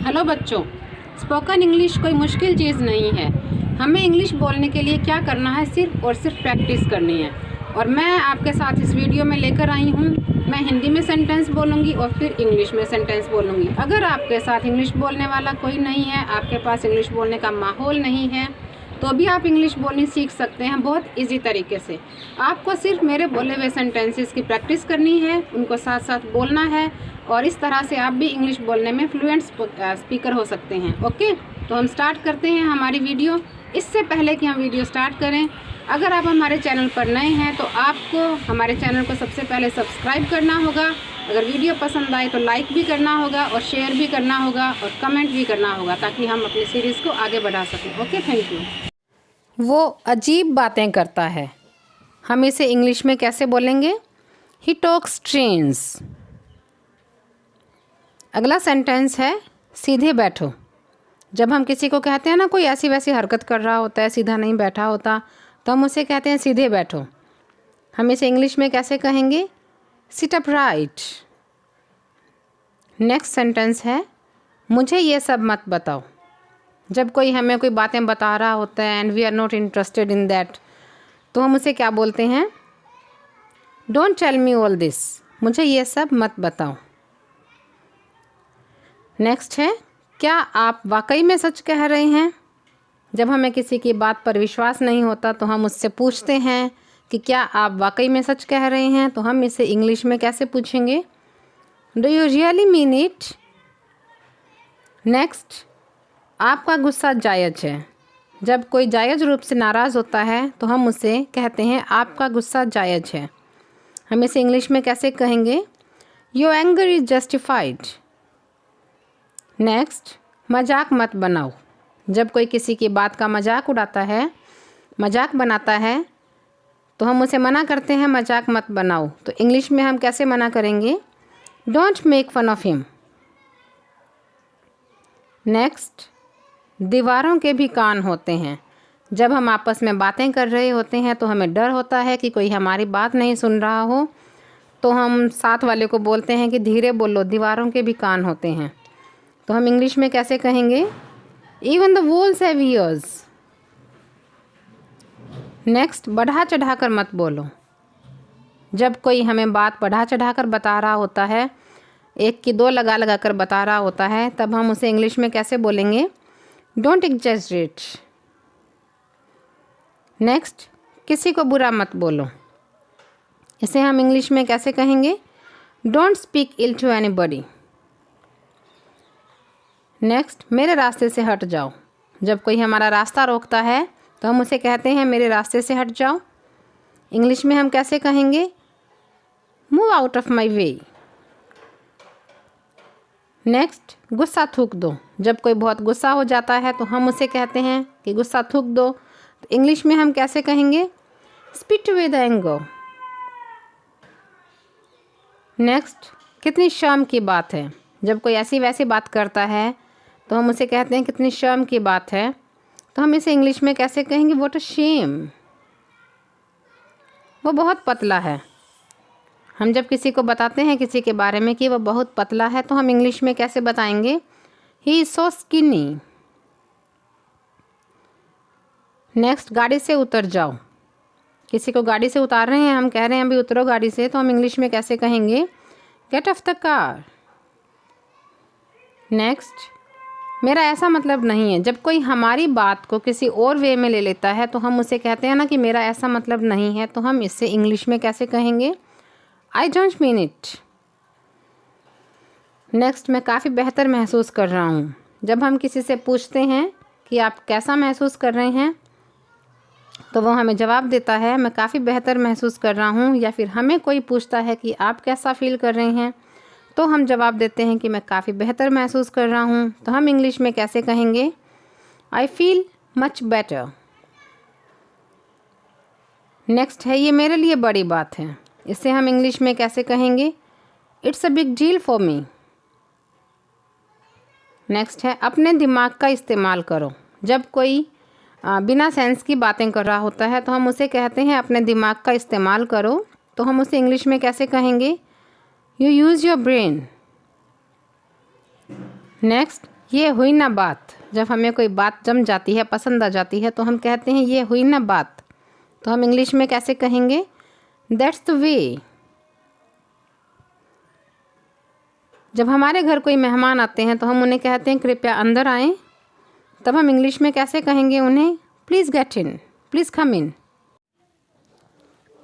Hello बच्चों, spoken English कोई मुश्किल चीज़ नहीं है। हमें इंग्लिश बोलने के लिए क्या करना है, सिर्फ और सिर्फ प्रैक्टिस करनी है। और मैं आपके साथ इस वीडियो में लेकर आई हूँ। मैं हिंदी में सेंटेंस बोलूँगी और फिर इंग्लिश में सेंटेंस बोलूँगी। अगर आपके साथ इंग्लिश बोलने वाला कोई नहीं है, आपके पास इंग्लिश बोलने का माहौल नहीं है, तो भी आप इंग्लिश बोलनी सीख सकते हैं बहुत इजी तरीके से। आपको सिर्फ मेरे बोले हुए सेंटेंसेस की प्रैक्टिस करनी है, उनको साथ साथ बोलना है और इस तरह से आप भी इंग्लिश बोलने में फ्लुएंट स्पीकर हो सकते हैं। ओके, तो हम स्टार्ट करते हैं हमारी वीडियो। इससे पहले कि हम वीडियो स्टार्ट करें, अगर आप हमारे चैनल पर नए हैं तो आपको हमारे चैनल को सबसे पहले सब्सक्राइब करना होगा। अगर वीडियो पसंद आए तो लाइक भी करना होगा और शेयर भी करना होगा और कमेंट भी करना होगा, ताकि हम अपनी सीरीज़ को आगे बढ़ा सकें। Okay, thank you. वो अजीब बातें करता है, हम इसे इंग्लिश में कैसे बोलेंगे? He talks strange. अगला सेंटेंस है सीधे बैठो। जब हम किसी को कहते हैं ना, कोई ऐसी वैसी हरकत कर रहा होता है, सीधा नहीं बैठा होता, तो हम उसे कहते हैं सीधे बैठो। हम इसे इंग्लिश में कैसे कहेंगे? Sit up right. Next sentence है मुझे ये सब मत बताओ। जब कोई हमें कोई बातें बता रहा होता है and we are not interested in that, तो हम उसे क्या बोलते हैं? Don't tell me all this. मुझे ये सब मत बताओ। नेक्स्ट है क्या आप वाकई में सच कह रहे हैं? जब हमें किसी की बात पर विश्वास नहीं होता तो हम उससे पूछते हैं कि क्या आप वाकई में सच कह रहे हैं, तो हम इसे इंग्लिश में कैसे पूछेंगे? Do you really mean it? Next, आपका गुस्सा जायज़ है। जब कोई जायज़ रूप से नाराज़ होता है तो हम उसे कहते हैं आपका गुस्सा जायज़ है। हम इसे इंग्लिश में कैसे कहेंगे? Your anger is justified. Next, मजाक मत बनाओ। जब कोई किसी की बात का मजाक उड़ाता है, मजाक बनाता है, तो हम उसे मना करते हैं मजाक मत बनाओ। तो इंग्लिश में हम कैसे मना करेंगे? Don't make fun of him. Next, दीवारों के भी कान होते हैं। जब हम आपस में बातें कर रहे होते हैं तो हमें डर होता है कि कोई हमारी बात नहीं सुन रहा हो, तो हम साथ वाले को बोलते हैं कि धीरे बोलो, दीवारों के भी कान होते हैं। तो हम इंग्लिश में कैसे कहेंगे? Even the walls have years. Next, बढ़ा चढ़ा कर मत बोलो। जब कोई हमें बात बढ़ा चढ़ा कर बता रहा होता है, एक की दो लगा लगा कर बता रहा होता है, तब हम उसे इंग्लिश में कैसे बोलेंगे? Don't exaggerate. नेक्स्ट, किसी को बुरा मत बोलो। इसे हम इंग्लिश में कैसे कहेंगे? Don't speak ill to anybody. Next, मेरे रास्ते से हट जाओ। जब कोई हमारा रास्ता रोकता है तो हम उसे कहते हैं मेरे रास्ते से हट जाओ। इंग्लिश में हम कैसे कहेंगे? Move out of my way. Next, गुस्सा थूक दो। जब कोई बहुत गुस्सा हो जाता है तो हम उसे कहते हैं कि गुस्सा थूक दो। तो इंग्लिश में हम कैसे कहेंगे? Spit away the anger. Next, कितनी शर्म की बात है। जब कोई ऐसी वैसी बात करता है तो हम उसे कहते हैं कितनी शर्म की बात है। तो हम इसे इंग्लिश में कैसे कहेंगे? What a shame. वो बहुत पतला है। हम जब किसी को बताते हैं किसी के बारे में कि वो बहुत पतला है, तो हम इंग्लिश में कैसे बताएंगे? He is so skinny. Next, गाड़ी से उतर जाओ। किसी को गाड़ी से उतार रहे हैं, हम कह रहे हैं अभी उतरो गाड़ी से, तो हम इंग्लिश में कैसे कहेंगे? Get off the car. Next, मेरा ऐसा मतलब नहीं है। जब कोई हमारी बात को किसी और वे में ले लेता है तो हम उसे कहते हैं ना कि मेरा ऐसा मतलब नहीं है, तो हम इससे इंग्लिश में कैसे कहेंगे? I don't mean it. Next, मैं काफ़ी बेहतर महसूस कर रहा हूँ। जब हम किसी से पूछते हैं कि आप कैसा महसूस कर रहे हैं, तो वो हमें जवाब देता है मैं काफ़ी बेहतर महसूस कर रहा हूँ। या फिर हमें कोई पूछता है कि आप कैसा फील कर रहे हैं, तो हम जवाब देते हैं कि मैं काफ़ी बेहतर महसूस कर रहा हूँ। तो हम इंग्लिश में कैसे कहेंगे? I feel much better. Next है ये मेरे लिए बड़ी बात है। इसे हम इंग्लिश में कैसे कहेंगे? It's a big deal for me. Next है अपने दिमाग का इस्तेमाल करो। जब कोई बिना सेंस की बातें कर रहा होता है तो हम उसे कहते हैं अपने दिमाग का इस्तेमाल करो। तो हम उसे इंग्लिश में कैसे कहेंगे? You use your brain. Next, ये हुई ना बात। जब हमें कोई बात जम जाती है, पसंद आ जाती है, तो हम कहते हैं ये हुई ना बात। तो हम इंग्लिश में कैसे कहेंगे? That's the way. जब हमारे घर कोई मेहमान आते हैं तो हम उन्हें कहते हैं कृपया अंदर आएं। तब हम इंग्लिश में कैसे कहेंगे उन्हें? Please get in, please come in.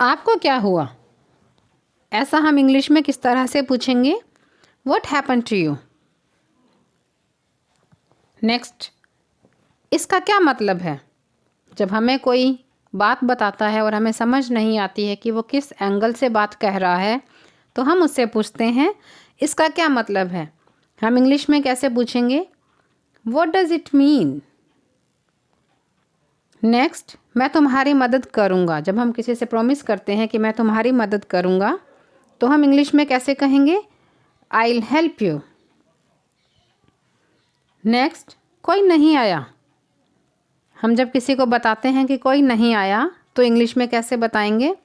आपको क्या हुआ? ऐसा हम इंग्लिश में किस तरह से पूछेंगे? What happen to you? Next, इसका क्या मतलब है? जब हमें कोई बात बताता है और हमें समझ नहीं आती है कि वो किस एंगल से बात कह रहा है, तो हम उससे पूछते हैं इसका क्या मतलब है। हम इंग्लिश में कैसे पूछेंगे? What does it mean? Next, मैं तुम्हारी मदद करूँगा। जब हम किसी से प्रॉमिस करते हैं कि मैं तुम्हारी मदद करूँगा, तो हम इंग्लिश में कैसे कहेंगे? I will help you. Next, कोई नहीं आया। हम जब किसी को बताते हैं कि कोई नहीं आया, तो इंग्लिश में कैसे बताएंगे?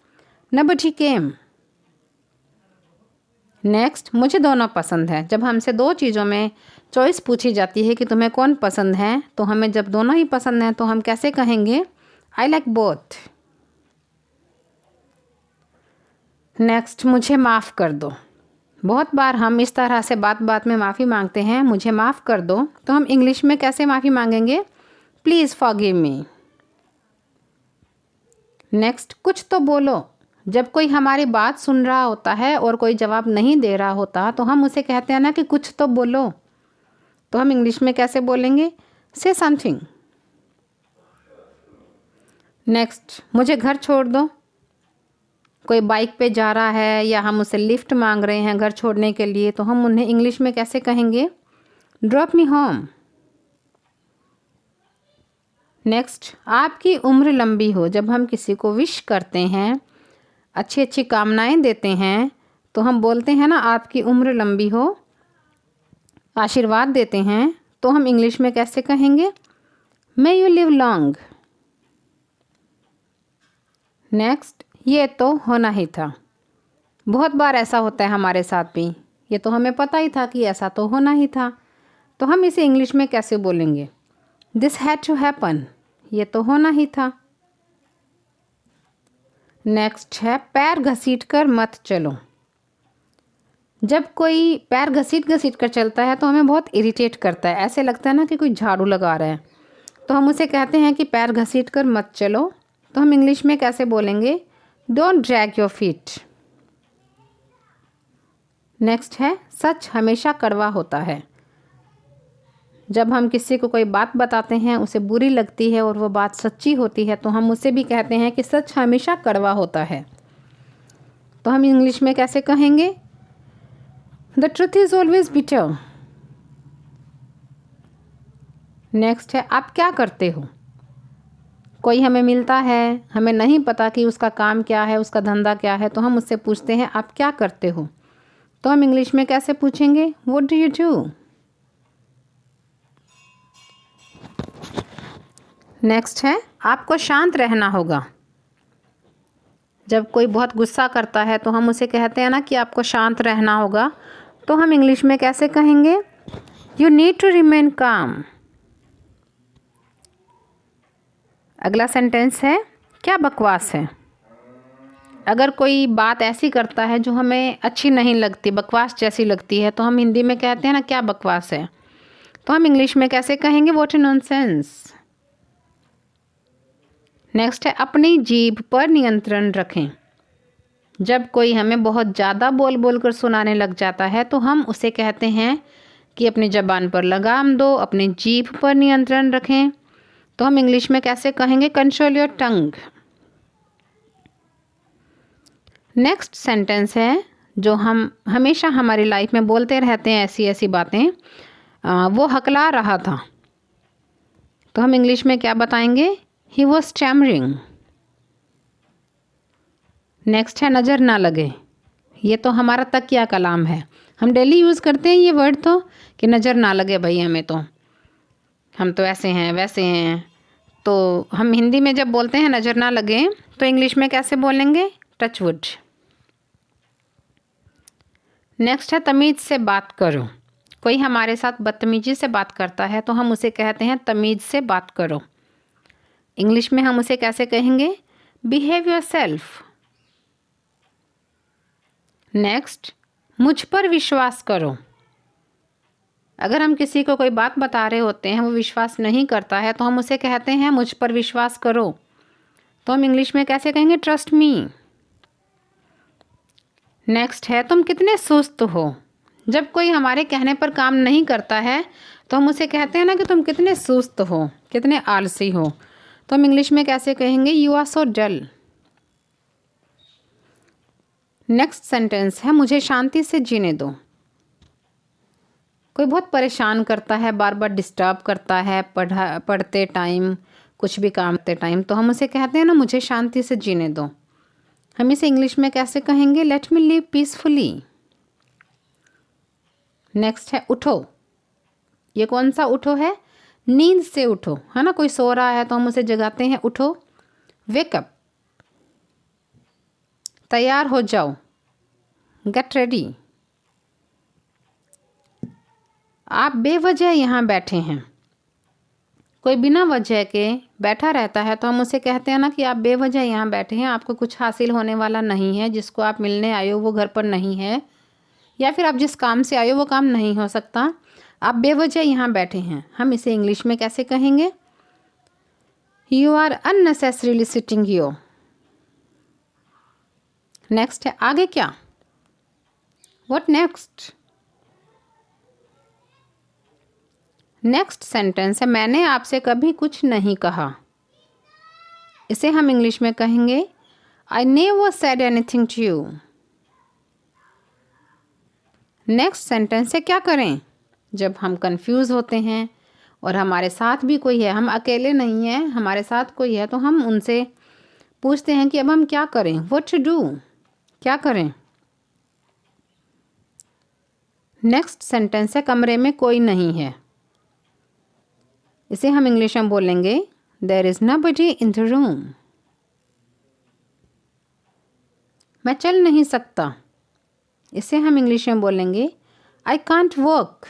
Nobody came. नेक्स्ट, मुझे दोनों पसंद है। जब हमसे दो चीज़ों में चॉइस पूछी जाती है कि तुम्हें कौन पसंद है, तो हमें जब दोनों ही पसंद हैं तो हम कैसे कहेंगे? I like both. नेक्स्ट, मुझे माफ़ कर दो। बहुत बार हम इस तरह से बात बात में माफ़ी मांगते हैं, मुझे माफ़ कर दो। तो हम इंग्लिश में कैसे माफ़ी मांगेंगे? Please forgive me. नेक्स्ट, कुछ तो बोलो। जब कोई हमारी बात सुन रहा होता है और कोई जवाब नहीं दे रहा होता, तो हम उसे कहते हैं ना कि कुछ तो बोलो। तो हम इंग्लिश में कैसे बोलेंगे? से समथिंग। नेक्स्ट, मुझे घर छोड़ दो। कोई बाइक पे जा रहा है या हम उसे लिफ्ट मांग रहे हैं घर छोड़ने के लिए, तो हम उन्हें इंग्लिश में कैसे कहेंगे? Drop me home. नेक्स्ट, आपकी उम्र लंबी हो। जब हम किसी को विश करते हैं, अच्छी अच्छी कामनाएं देते हैं, तो हम बोलते हैं ना आपकी उम्र लंबी हो, आशीर्वाद देते हैं। तो हम इंग्लिश में कैसे कहेंगे? May you live long. Next, ये तो होना ही था। बहुत बार ऐसा होता है हमारे साथ भी। ये तो हमें पता ही था कि ऐसा तो होना ही था। तो हम इसे इंग्लिश में कैसे बोलेंगे? This had to happen. ये तो होना ही था। नेक्स्ट है पैर घसीट कर मत चलो। जब कोई पैर घसीट घसीट कर चलता है तो हमें बहुत इरिटेट करता है। ऐसे लगता है ना कि कोई झाड़ू लगा रहा है। तो हम उसे कहते हैं कि पैर घसीट कर मत चलो। तो हम इंग्लिश में कैसे बोलेंगे? Don't drag your feet. Next है सच हमेशा कड़वा होता है। जब हम किसी को कोई बात बताते हैं, उसे बुरी लगती है और वो बात सच्ची होती है, तो हम उसे भी कहते हैं कि सच हमेशा कड़वा होता है। तो हम इंग्लिश में कैसे कहेंगे? The truth is always bitter. Next है आप क्या करते हो। कोई हमें मिलता है, हमें नहीं पता कि उसका काम क्या है, उसका धंधा क्या है, तो हम उससे पूछते हैं आप क्या करते हो। तो हम इंग्लिश में कैसे पूछेंगे? What do you do. Next है आपको शांत रहना होगा। जब कोई बहुत गुस्सा करता है तो हम उसे कहते हैं ना कि आपको शांत रहना होगा। तो हम इंग्लिश में कैसे कहेंगे? यू नीड टू रिमेन काम। अगला सेंटेंस है क्या बकवास है। अगर कोई बात ऐसी करता है जो हमें अच्छी नहीं लगती, बकवास जैसी लगती है, तो हम हिंदी में कहते हैं ना क्या बकवास है। तो हम इंग्लिश में कैसे कहेंगे? What A nonsense. नेक्स्ट है अपनी जीभ पर नियंत्रण रखें। जब कोई हमें बहुत ज़्यादा बोल बोल कर सुनाने लग जाता है, तो हम उसे कहते हैं कि अपनी ज़बान पर लगाम दो, अपनी जीभ पर नियंत्रण रखें। तो हम इंग्लिश में कैसे कहेंगे? Control your tongue. Next sentence है जो हम हमेशा हमारी लाइफ में बोलते रहते हैं, ऐसी ऐसी बातें। वो हकला रहा था। तो हम इंग्लिश में क्या बताएंगे? He was stammering. नेक्स्ट है नज़र ना लगे। ये तो हमारा तकिया कलाम है, हम डेली यूज़ करते हैं ये वर्ड, तो कि नज़र ना लगे भाई हमें, तो हम तो ऐसे हैं वैसे हैं। तो हम हिंदी में जब बोलते हैं नज़र ना लगे, तो इंग्लिश में कैसे बोलेंगे? Touch wood. नेक्स्ट है तमीज़ से बात करो। कोई हमारे साथ बदतमीजी से बात करता है तो हम उसे कहते हैं तमीज़ से बात करो। इंग्लिश में हम उसे कैसे कहेंगे? Behave yourself. नेक्स्ट, मुझ पर विश्वास करो। अगर हम किसी को कोई बात बता रहे होते हैं, वो विश्वास नहीं करता है, तो हम उसे कहते हैं मुझ पर विश्वास करो। तो हम इंग्लिश में कैसे कहेंगे? Trust me. नेक्स्ट है, तुम कितने सुस्त हो। जब कोई हमारे कहने पर काम नहीं करता है तो हम उसे कहते हैं ना कि तुम कितने सुस्त हो, कितने आलसी हो। तो हम इंग्लिश में कैसे कहेंगे? You are so dull. Next sentence है, मुझे शांति से जीने दो। कोई बहुत परेशान करता है, बार बार डिस्टर्ब करता है पढ़ते टाइम, कुछ भी काम करते टाइम, तो हम उसे कहते हैं ना मुझे शांति से जीने दो। हम इसे इंग्लिश में कैसे कहेंगे? Let me live peacefully. Next है उठो। ये कौन सा उठो है? नींद से उठो, है ना। कोई सो रहा है तो हम उसे जगाते हैं उठो, वेकअप। तैयार हो जाओ, गेट रेडी। आप बेवजह यहाँ बैठे हैं। कोई बिना वजह के बैठा रहता है तो हम उसे कहते हैं ना कि आप बेवजह यहाँ बैठे हैं, आपको कुछ हासिल होने वाला नहीं है, जिसको आप मिलने आए हो वो घर पर नहीं है, या फिर आप जिस काम से आए हो वो काम नहीं हो सकता, आप बेवजह यहाँ बैठे हैं। हम इसे इंग्लिश में कैसे कहेंगे? You are unnecessarily sitting here. Next है आगे क्या? What next? नेक्स्ट सेंटेंस है, मैंने आपसे कभी कुछ नहीं कहा। इसे हम इंग्लिश में कहेंगे I never said anything to you. Next sentence है क्या करें? जब हम कंफ्यूज होते हैं और हमारे साथ भी कोई है, हम अकेले नहीं हैं, हमारे साथ कोई है, तो हम उनसे पूछते हैं कि अब हम क्या करें? व्हाट टू डू, क्या करें? नेक्स्ट सेंटेंस है कमरे में कोई नहीं है। इसे हम इंग्लिश में बोलेंगे there is nobody in the room. मैं चल नहीं सकता। इसे हम इंग्लिश में बोलेंगे आई कांट वॉक।